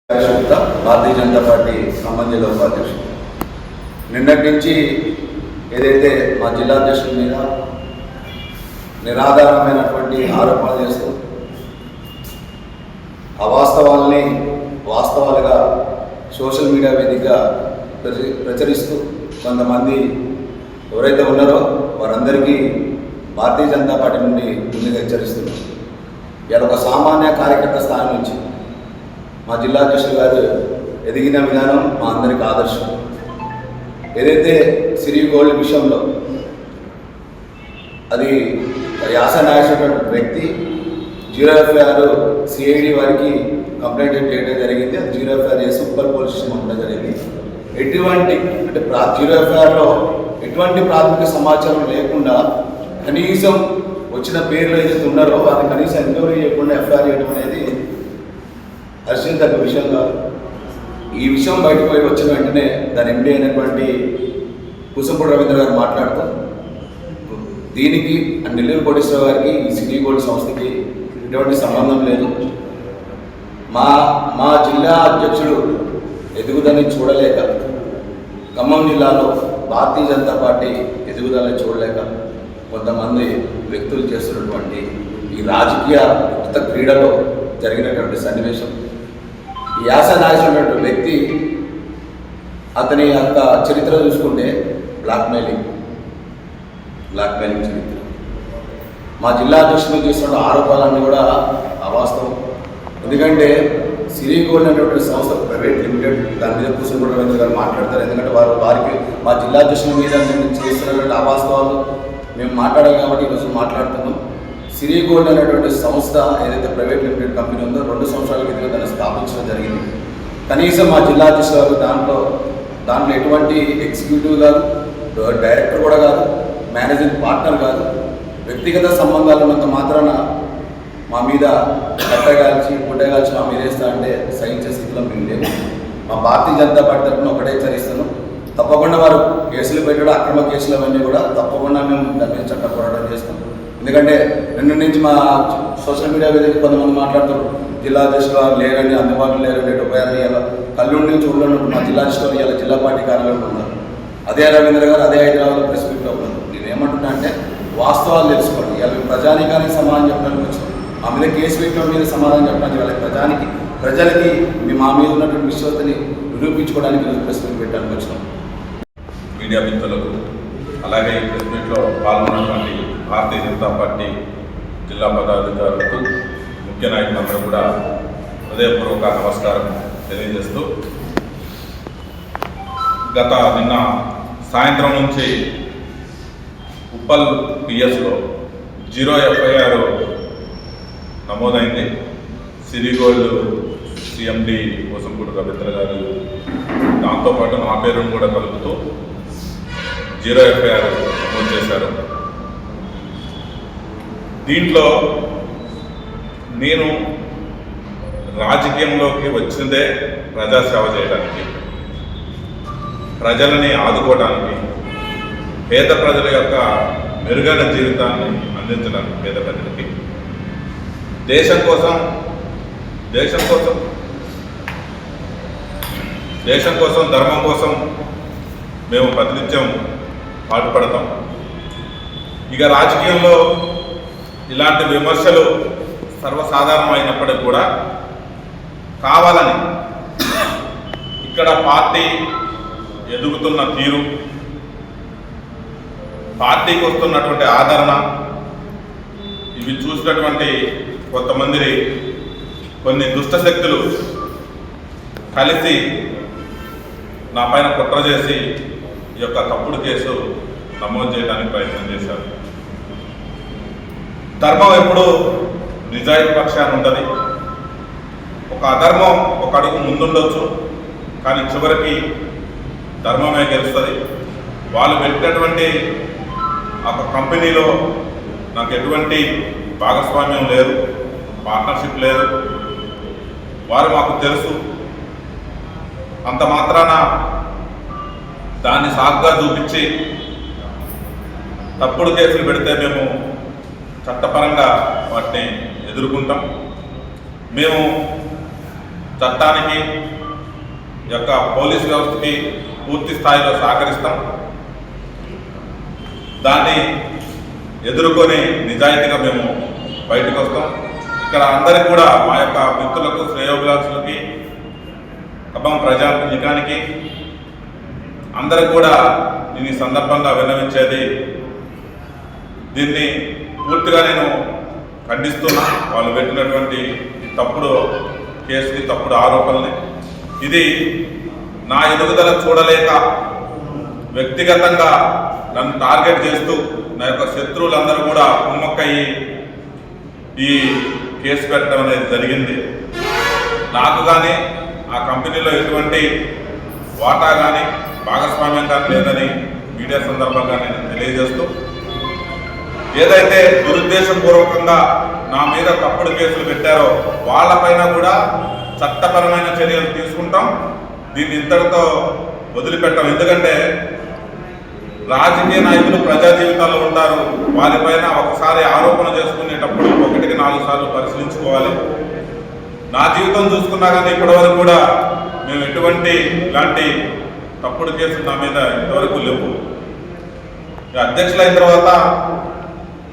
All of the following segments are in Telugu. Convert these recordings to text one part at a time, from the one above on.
భారతీయ జనతా పార్టీ ఖమ్మం జిల్లా ఉపాధ్యక్షుడు. నిన్నటి నుంచి ఏదైతే మా జిల్లా అధ్యక్షుల మీద నిరాధారమైనటువంటి ఆరోపణలు చేస్తూ అవాస్తవాల్ని వాస్తవాలుగా సోషల్ మీడియా వేదికగా ప్రచురిస్తూ కొంతమంది ఎవరైతే ఉన్నారో వారందరికీ భారతీయ జనతా పార్టీ నుండి ముందుగా హెచ్చరిస్తున్నారు. ఇలా ఒక సామాన్య కార్యకర్త స్థాయి నుంచి మా జిల్లా అధ్యక్షులు గారు ఎదిగిన విధానం మా అందరికి ఆదర్శం. ఏదైతే సిరి గోల్డ్ విషయంలో అది యాస నాయకుడు వ్యక్తి 0FIR సిఐడి వారికి కంప్లైంట్ చేయడం జరిగింది. అది 0FIR చేసి ఉప్పల్ పోలీస్ స్టేషన్ ఉండడం జరిగింది. ఎటువంటి అంటే 0FIRలో ఎటువంటి ప్రాథమిక సమాచారం లేకుండా కనీసం వచ్చిన పేర్లు ఏదైతే ఉన్నారో వారిని కనీసం ఎంక్వైరీ చేయకుండా FIR చేయడం అనేది హర్షించదగ్గ విషయం కాదు. ఈ విషయం బయటకు వచ్చిన వెంటనే దాని ఎండీ అయినటువంటి కుసంపూడి రవీంద్ర గారు మాట్లాడుతూ దీనికి నెల్లూరు కోటేశ్వర గారికి ఈ సిటీ గోల్డ్ సంస్థకి ఎటువంటి సంబంధం లేదు. మా జిల్లా అధ్యక్షుడు ఎదుగుదలని చూడలేక ఖమ్మం జిల్లాలో భారతీయ జనతా పార్టీ ఎదుగుదలని చూడలేక కొంతమంది వ్యక్తులు చేస్తున్నటువంటి ఈ రాజకీయ ఉచిత క్రీడలో జరిగినటువంటి సన్నివేశం. ఈ యాస నాయకుడు వ్యక్తి అతని యొక్క చరిత్ర చూసుకుంటే బ్లాక్మెయిలింగ్ చరిత్ర. మా జిల్లా అధ్యక్షులు చేస్తున్న ఆరోపణలన్నీ కూడా అవాస్తవం. ఎందుకంటే సిరి గోల్డ్ అనేటువంటి సంస్థ ప్రైవేట్ లిమిటెడ్, దాని మీద కుసంపూడి రవీంద్ర గారు మాట్లాడతారు. ఎందుకంటే వారికి మా జిల్లా అధ్యక్షుల మీద చేస్తున్నటువంటి అవాస్తవాలు మేము మాట్లాడాలి కాబట్టి ఈరోజు మాట్లాడుతున్నాం. సిరి గోల్డ్ అనేటువంటి సంస్థ ఏదైతే ప్రైవేట్ లిమిటెడ్ కంపెనీ ఉందో 2 సంవత్సరాల క్రితం దాన్ని స్థాపించడం జరిగింది. కనీసం మా జిల్లా అధ్యక్షులు దాంట్లో ఎటువంటి ఎగ్జిక్యూటివ్ కాదు, డైరెక్టర్ కూడా కాదు, మేనేజింగ్ పార్ట్నర్ కాదు. వ్యక్తిగత సంబంధాలు ఉన్నంత మాత్రాన మా మీద గుడ్డగాల్చి మా మీద వేస్తా అంటే సహించే స్థితిలో మేము లేము. మా భారతీయ జనతా పార్టీ తరఫున ఒకటే హెచ్చరిస్తున్నాం. తప్పకుండా వారు కేసులు పెట్టడం, అక్రమ కేసులు అవన్నీ కూడా తప్పకుండా మేము దాని మీద చట్ట పోరాటం చేస్తాం. ఎందుకంటే నిన్న నుంచి మా సోషల్ మీడియా వేదిక కొంతమంది మాట్లాడుతారు, జిల్లా అధ్యక్షులు లేరని, అందుబాటులో లేరని, ఉపయోగాలు ఇవ్వాలి కళ్ళుండి చూడలేను. మా జిల్లా అధ్యక్షులు ఇవాళ జిల్లా పార్టీ కార్యాలయంలో ఉన్నారు. అదే రవీంద్ర గారు అదే హైదరాబాద్లో ప్రెస్ మీట్లో ఉన్నారు. నేనేమంటున్నా అంటే వాస్తవాలు తెలుసుకోండి. ఇవాళ ప్రజానికానికి సమాధానం చెప్పడానికి వచ్చాం. మా మీద కేసు పెట్టడం మీద సమాధానం చెప్పడానికి వాళ్ళకి ప్రజలకి మా మీద ఉన్నటువంటి విశ్వస్తని నిరూపించుకోవడానికి ఈరోజు ప్రెస్ మీట్ పెట్టడానికి వచ్చినాం. మీడియా మిత్రులకు అలాగే ఈ ప్రెస్ మీట్లో పాల్గొన్నటువంటి భారతీయ జనతా పార్టీ జిల్లా పదాధికారులకు, ముఖ్య నాయకులందరూ కూడా హృదయపూర్వక నమస్కారం తెలియజేస్తూ, నిన్న సాయంత్రం నుంచి ఉప్పల్ పిఎస్లో 0FIR నమోదైంది. సిరి గోల్డ్ CMD కుసంపూడి రవీంద్ర గారు దాంతోపాటు నా పేరును కూడా కలుపుతూ 0FIR నమోదు చేశారు. దీంట్లో నేను రాజకీయంలోకి వచ్చిందే ప్రజాసేవ చేయడానికి, ప్రజలని ఆదుకోవడానికి, పేద ప్రజల యొక్క మెరుగైన జీవితాన్ని అందించడానికి, పేద ప్రజలకి దేశం కోసం ధర్మం కోసం మేము ప్రతినిత్యం పాటుపడతాం. ఇక రాజకీయంలో ఇలాంటి విమర్శలు సర్వసాధారణమైనప్పటికీ కూడా కావాలని ఇక్కడ పార్టీ ఎదుగుతున్న తీరు, పార్టీకి వస్తున్నటువంటి ఆదరణ, ఇవి చూసినటువంటి కొంతమంది కొన్ని దుష్టశక్తులు కలిసి నా పైన కుట్ర చేసి ఈ యొక్క తప్పుడు కేసు నమోదు చేయడానికి ప్రయత్నం చేశారు. ధర్మం ఎప్పుడు నిజాయితీ పక్షాన్ని ఉంటుంది. ఒక అధర్మం ఒక అడుగు ముందుండొచ్చు, కానీ చివరికి ధర్మమే గెలుస్తుంది. వాళ్ళు పెట్టినటువంటి ఆ కంపెనీలో నాకు ఎటువంటి భాగస్వామ్యం లేదు, పార్ట్నర్షిప్ లేదు. వారు మాకు తెలుసు. అంత మాత్రాన దాన్ని సాగుగా చూపించి తప్పుడు కేసులు పెడితే మేము చట్టపరంగా వాటిని ఎదుర్కొంటాం. మేము చట్టానికి యొక్క పోలీస్ వ్యవస్థకి పూర్తి స్థాయిలో సహకరిస్తాం. దాన్ని ఎదుర్కొని నిజాయితీగా మేము బయటకు వస్తాం. ఇక్కడ అందరికి కూడా మా యొక్క మిత్రులకు, శ్రేయోభిలాషులకి, ఖమ్మం ప్రజానికానికి అందరికి కూడా నేను ఈ సందర్భంగా విన్నవించేది, దీన్ని పూర్తిగా నేను ఖండిస్తున్నా. వాళ్ళు పెట్టినటువంటి తప్పుడు కేసుని, తప్పుడు ఆరోపణల్ని. ఇది నా ఎదుగుదల చూడలేక వ్యక్తిగతంగా నన్ను టార్గెట్ చేస్తూ నా యొక్క శత్రువులందరూ కూడా కుమ్మక్కయ్యి ఈ కేసు పెట్టడం అనేది జరిగింది. నాకు కానీ ఆ కంపెనీలో ఎటువంటి వాటా కానీ భాగస్వామ్యం కానీ లేదని మీడియా సందర్భంగా నేను తెలియజేస్తూ, ఏదైతే దురుద్దేశపూర్వకంగా నా మీద తప్పుడు కేసులు పెట్టారో వాళ్ళపైన కూడా చట్టపరమైన చర్యలు తీసుకుంటాం. దీన్ని ఇంతటితో వదిలిపెట్టాం. ఎందుకంటే రాజకీయ నాయకులు ప్రజా జీవితాల్లో ఉంటారు. వారిపైన ఒకసారి ఆరోపణ చేసుకునేటప్పుడు 1కి 4 సార్లు పరిశీలించుకోవాలి. నా జీవితం చూసుకున్నా కానీ ఇప్పటివరకు కూడా మేము ఎటువంటి ఇలాంటి తప్పుడు కేసులు నా మీద ఇంతవరకు లేవు. అధ్యక్షులు అయిన తర్వాత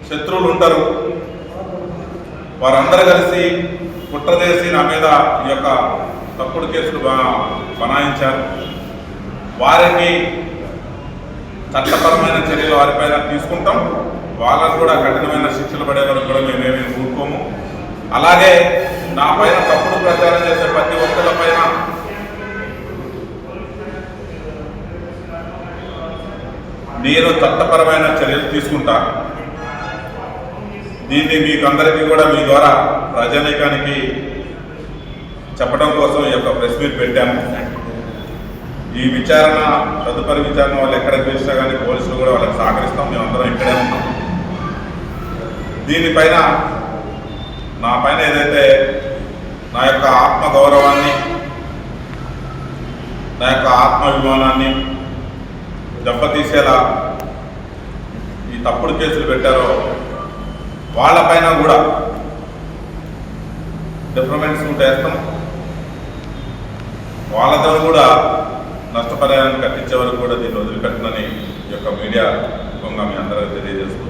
శత్రువులు ఉంటారు. వారందరూ కలిసి కుట్ర చేసి నా మీద ఈ యొక్క తప్పుడు కేసులు బనాయించారు. వారికి చట్టపరమైన చర్యలు వారిపైన తీసుకుంటాం. వాళ్ళకు కూడా కఠినమైన శిక్షలు పడే వరకు కూడా మేమేమీ ఊరుకోము. అలాగే నా పైన తప్పుడు ప్రచారం చేసే ప్రతి ఒక్కరి పైన నేను చట్టపరమైన చర్యలు తీసుకుంటాను. దీన్ని మీకు అందరికీ కూడా మీ ద్వారా ప్రజానీకానికి చెప్పడం కోసం ఈ యొక్క ప్రెస్ మీట్ పెట్టాము. ఈ విచారణ, తదుపరి విచారణ వాళ్ళు ఎక్కడికి పిలిచినా కానీ పోలీసులు కూడా వాళ్ళకి సహకరిస్తాం. మేమందరం ఇక్కడే ఉన్నాం. దీనిపైన నా పైన ఏదైతే నా యొక్క ఆత్మగౌరవాన్ని, నా యొక్క ఆత్మాభిమానాన్ని దెబ్బతీసేలా ఈ తప్పుడు కేసులు పెట్టారో వాళ్ళపైన కూడా డిఫరెంట్ సూట్ వేస్తాం. వాళ్ళతో కూడా నష్టపరిహారాన్ని కట్టించే వరకు కూడా దీన్ని వదిలిపెట్టనని ఈ యొక్క మీడియా ముఖంగా మీ అందరికీ తెలియజేస్తూ